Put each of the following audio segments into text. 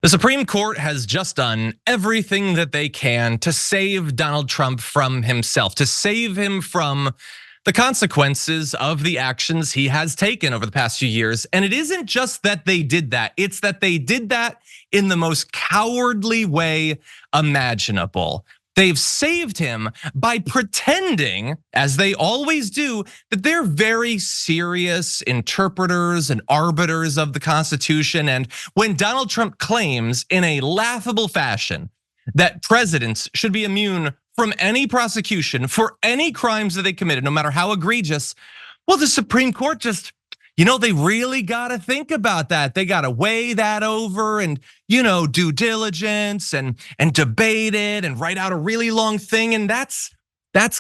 The Supreme Court has just done everything that they can to save Donald Trump from himself, to save him from the consequences of the actions he has taken over the past few years. And it isn't just that they did that, it's that they did that in the most cowardly way imaginable. They've saved him by pretending, as they always do, that they're very serious interpreters and arbiters of the Constitution. And when Donald Trump claims in a laughable fashion that presidents should be immune from any prosecution for any crimes that they committed, no matter how egregious, well, the Supreme Court just, they really got to think about that. They got to weigh that over and, due diligence and debate it and write out a really long thing. And that's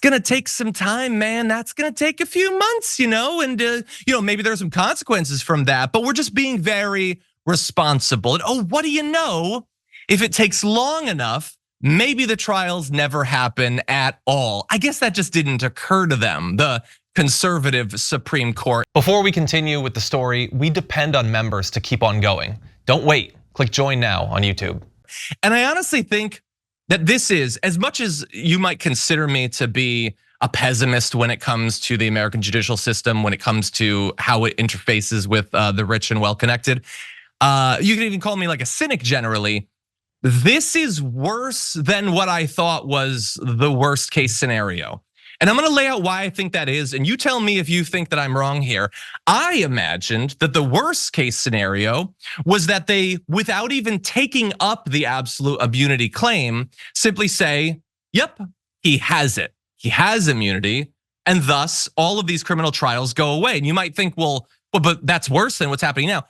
gonna take some time, man. That's gonna take a few months, and maybe there's some consequences from that, but we're just being very responsible. And what do you know? If it takes long enough, maybe the trials never happen at all. I guess that just didn't occur to them, the conservative Supreme Court. Before we continue with the story, we depend on members to keep on going. Don't wait, click join now on YouTube. And I honestly think that this is, as much as you might consider me to be a pessimist when it comes to the American judicial system, when it comes to how it interfaces with the rich and well-connected, you can even call me like a cynic generally. This is worse than what I thought was the worst case scenario. And I'm gonna lay out why I think that is, and you tell me if you think that I'm wrong here. I imagined that the worst case scenario was that they, without even taking up the absolute immunity claim, simply say, yep, he has it. He has immunity, and thus all of these criminal trials go away. And you might think, well, but that's worse than what's happening now.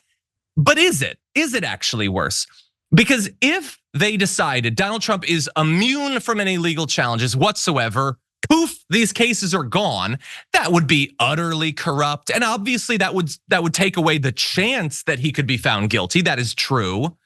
But is it? Is it actually worse? Because if they decided Donald Trump is immune from any legal challenges whatsoever, poof, these cases are gone, that would be utterly corrupt. And obviously that would take away the chance that he could be found guilty. That is true.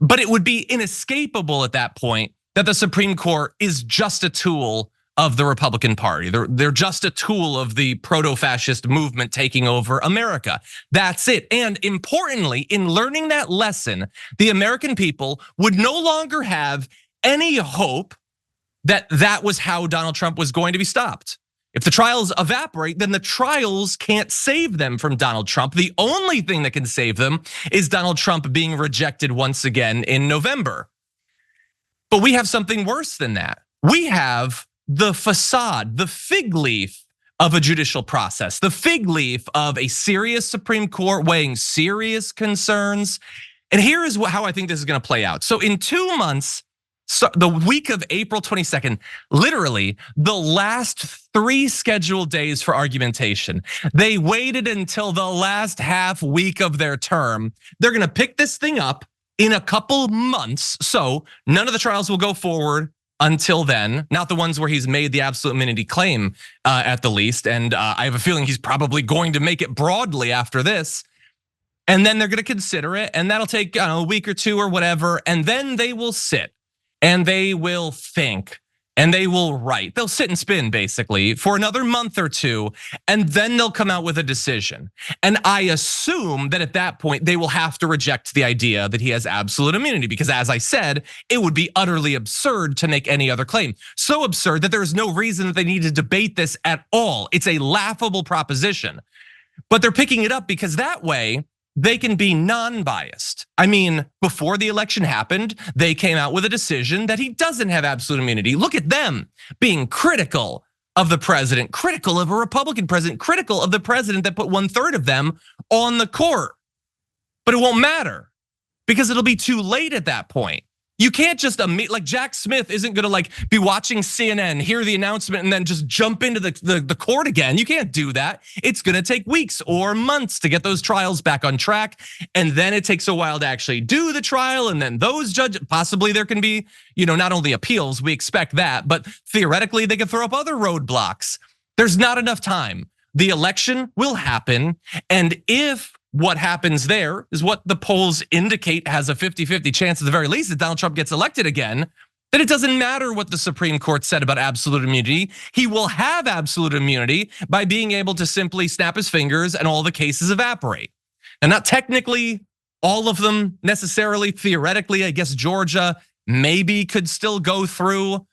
But it would be inescapable at that point that the Supreme Court is just a tool of the Republican Party. They're just a tool of the proto-fascist movement taking over America. That's it. And importantly, in learning that lesson, the American people would no longer have any hope that was how Donald Trump was going to be stopped. If the trials evaporate, then the trials can't save them from Donald Trump. The only thing that can save them is Donald Trump being rejected once again in November. But we have something worse than that. We have the facade, the fig leaf of a judicial process, the fig leaf of a serious Supreme Court weighing serious concerns. And here is how I think this is gonna play out. So in 2 months, so the week of April 22nd, literally the last 3 scheduled days for argumentation, they waited until the last half week of their term. They're gonna pick this thing up in a couple months. So none of the trials will go forward until then, not the ones where he's made the absolute immunity claim at the least. And I have a feeling he's probably going to make it broadly after this. And then they're gonna consider it, and that'll take a week or 2 or whatever, and then they will sit. And they will think, and they will write. They'll sit and spin basically for another month or 2, and then they'll come out with a decision. And I assume that at that point, they will have to reject the idea that he has absolute immunity, because as I said, it would be utterly absurd to make any other claim. So absurd that there's no reason that they need to debate this at all. It's a laughable proposition. But they're picking it up because that way, they can be non-biased. I mean, before the election happened, they came out with a decision that he doesn't have absolute immunity. Look at them being critical of the president, critical of a Republican president, critical of the president that put 1/3 of them on the court. But it won't matter because it'll be too late at that point. You can't just like Jack Smith isn't gonna be watching CNN, hear the announcement, and then just jump into the court again. You can't do that. It's gonna take weeks or months to get those trials back on track. And then it takes a while to actually do the trial. And then those judges, possibly there can be, not only appeals, we expect that, but theoretically they can throw up other roadblocks. There's not enough time. The election will happen. And if what happens there is what the polls indicate has a 50-50 chance at the very least that Donald Trump gets elected again, then it doesn't matter what the Supreme Court said about absolute immunity. He will have absolute immunity by being able to simply snap his fingers and all the cases evaporate. And not technically all of them necessarily. Theoretically, I guess Georgia maybe could still go through.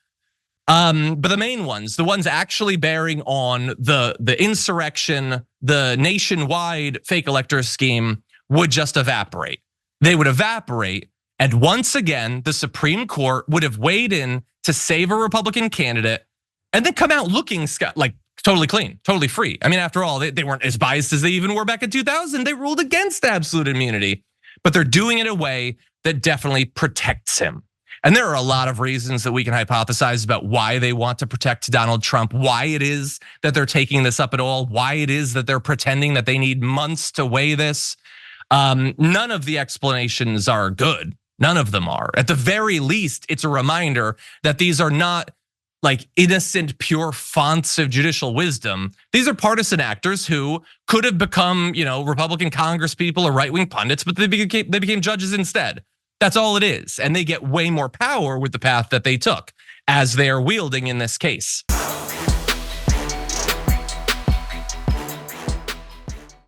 But the main ones, the ones actually bearing on the insurrection, the nationwide fake elector scheme, would just evaporate. They would evaporate, and once again, the Supreme Court would have weighed in to save a Republican candidate and then come out looking like totally clean, totally free. I mean, after all, they weren't as biased as they even were back in 2000. They ruled against absolute immunity, but they're doing it in a way that definitely protects him. And there are a lot of reasons that we can hypothesize about why they want to protect Donald Trump, why it is that they're taking this up at all, why it is that they're pretending that they need months to weigh this. None of the explanations are good. None of them are. At the very least, it's a reminder that these are not like innocent, pure fonts of judicial wisdom. These are partisan actors who could have become, Republican Congress people or right-wing pundits, but they became judges instead. That's all it is. And they get way more power with the path that they took, as they are wielding in this case.